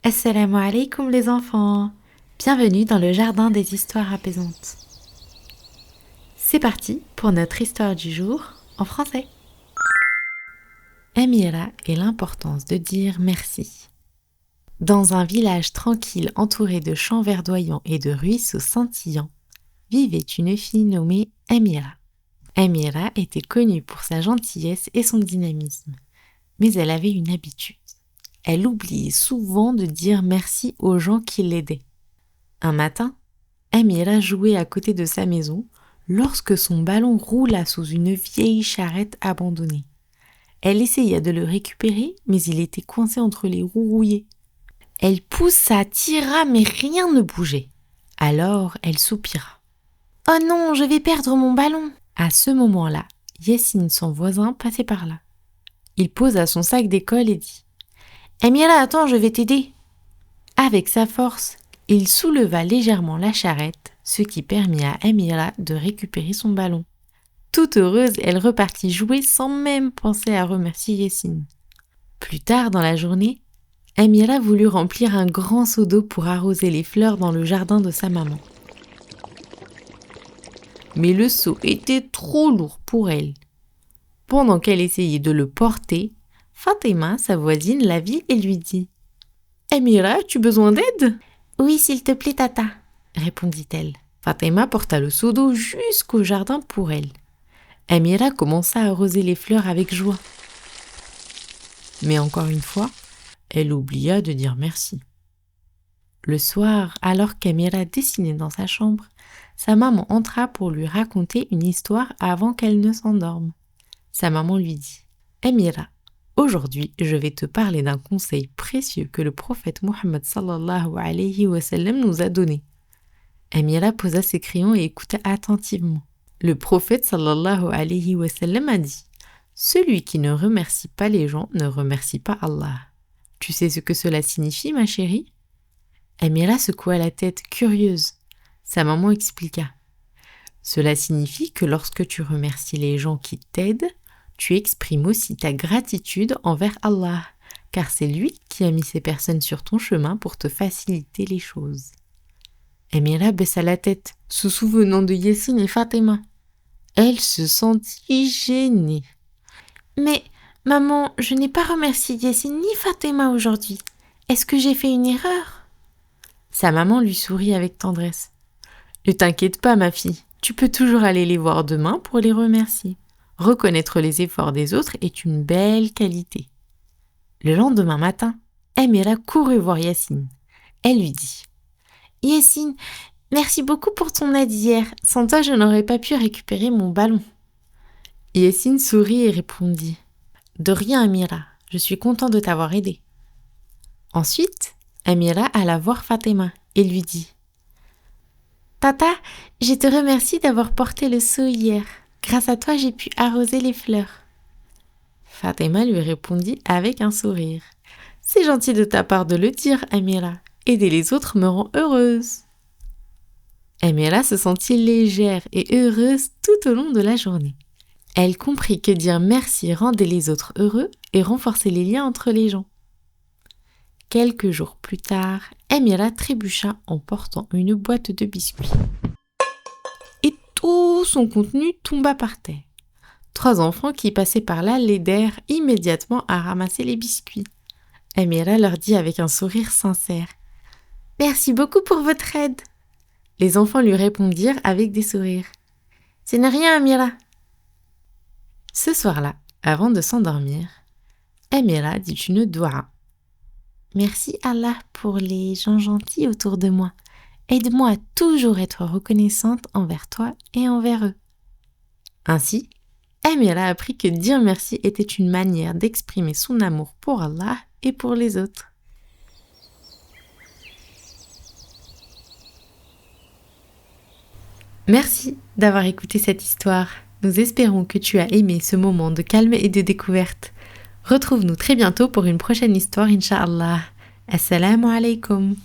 Assalamu alaikum les enfants. Bienvenue dans le jardin des histoires apaisantes. C'est parti pour notre histoire du jour en français. Amira et l'importance de dire merci. Dans un village tranquille entouré de champs verdoyants et de ruisseaux scintillants, vivait une fille nommée Amira. Amira était connue pour sa gentillesse et son dynamisme, mais elle avait une habitude. Elle oubliait souvent de dire merci aux gens qui l'aidaient. Un matin, Amira jouait à côté de sa maison lorsque son ballon roula sous une vieille charrette abandonnée. Elle essaya de le récupérer, mais il était coincé entre les roues rouillées. Elle poussa, tira, mais rien ne bougeait. Alors elle soupira. « Oh non, je vais perdre mon ballon !» À ce moment-là, Yassine, son voisin, passait par là. Il posa son sac d'école et dit « Amira, attends, je vais t'aider !» Avec sa force, il souleva légèrement la charrette, ce qui permit à Amira de récupérer son ballon. Toute heureuse, elle repartit jouer sans même penser à remercier Yassine. Plus tard dans la journée, Amira voulut remplir un grand seau d'eau pour arroser les fleurs dans le jardin de sa maman. Mais le seau était trop lourd pour elle. Pendant qu'elle essayait de le porter, Fatima, sa voisine, la vit et lui dit « Amira, as-tu besoin d'aide ?»« Oui, s'il te plaît, tata, » répondit-elle. Fatima porta le seau d'eau jusqu'au jardin pour elle. Amira commença à arroser les fleurs avec joie. Mais encore une fois, elle oublia de dire merci. Le soir, alors qu'Amira dessinait dans sa chambre, sa maman entra pour lui raconter une histoire avant qu'elle ne s'endorme. Sa maman lui dit « Amira, aujourd'hui, je vais te parler d'un conseil précieux que le prophète Mohammed sallallahu alayhi wa sallam nous a donné. » Amira posa ses crayons et écouta attentivement. Le prophète sallallahu alayhi wa sallam a dit « Celui qui ne remercie pas les gens ne remercie pas Allah. » Tu sais ce que cela signifie, ma chérie ? Amira secoua la tête, curieuse. Sa maman expliqua. Cela signifie que lorsque tu remercies les gens qui t'aident, tu exprimes aussi ta gratitude envers Allah, car c'est lui qui a mis ces personnes sur ton chemin pour te faciliter les choses. Amira baissa la tête, se souvenant de Yassine et Fatima. Elle se sentit gênée. « Mais, maman, je n'ai pas remercié Yassine ni Fatima aujourd'hui. Est-ce que j'ai fait une erreur ?» Sa maman lui sourit avec tendresse. « Ne t'inquiète pas, ma fille, tu peux toujours aller les voir demain pour les remercier. Reconnaître les efforts des autres est une belle qualité. » Le lendemain matin, Amira courut voir Yassine. Elle lui dit « Yassine, merci beaucoup pour ton aide hier. Sans toi, je n'aurais pas pu récupérer mon ballon. » Yassine sourit et répondit « De rien, Amira, je suis content de t'avoir aidé. » Ensuite, Amira alla voir Fatima et lui dit « Tata, je te remercie d'avoir porté le seau hier. Grâce à toi, j'ai pu arroser les fleurs. » Fatima lui répondit avec un sourire. « C'est gentil de ta part de le dire, Amira. Aider les autres me rend heureuse. » Amira se sentit légère et heureuse tout au long de la journée. Elle comprit que dire merci rendait les autres heureux et renforçait les liens entre les gens. Quelques jours plus tard, Amira trébucha en portant une boîte de biscuits. Et tout son contenu tomba par terre. 3 enfants qui passaient par là l'aidèrent immédiatement à ramasser les biscuits. Amira leur dit avec un sourire sincère « Merci beaucoup pour votre aide. » Les enfants lui répondirent avec des sourires « Ce n'est rien, Amira. » Ce soir-là, avant de s'endormir, Amira dit une doua. « Merci Allah pour les gens gentils autour de moi. Aide-moi à toujours être reconnaissante envers toi et envers eux. » Ainsi, Amira apprit que dire merci était une manière d'exprimer son amour pour Allah et pour les autres. Merci d'avoir écouté cette histoire. Nous espérons que tu as aimé ce moment de calme et de découverte. Retrouve-nous très bientôt pour une prochaine histoire, Inch'Allah. Assalamu alaikum.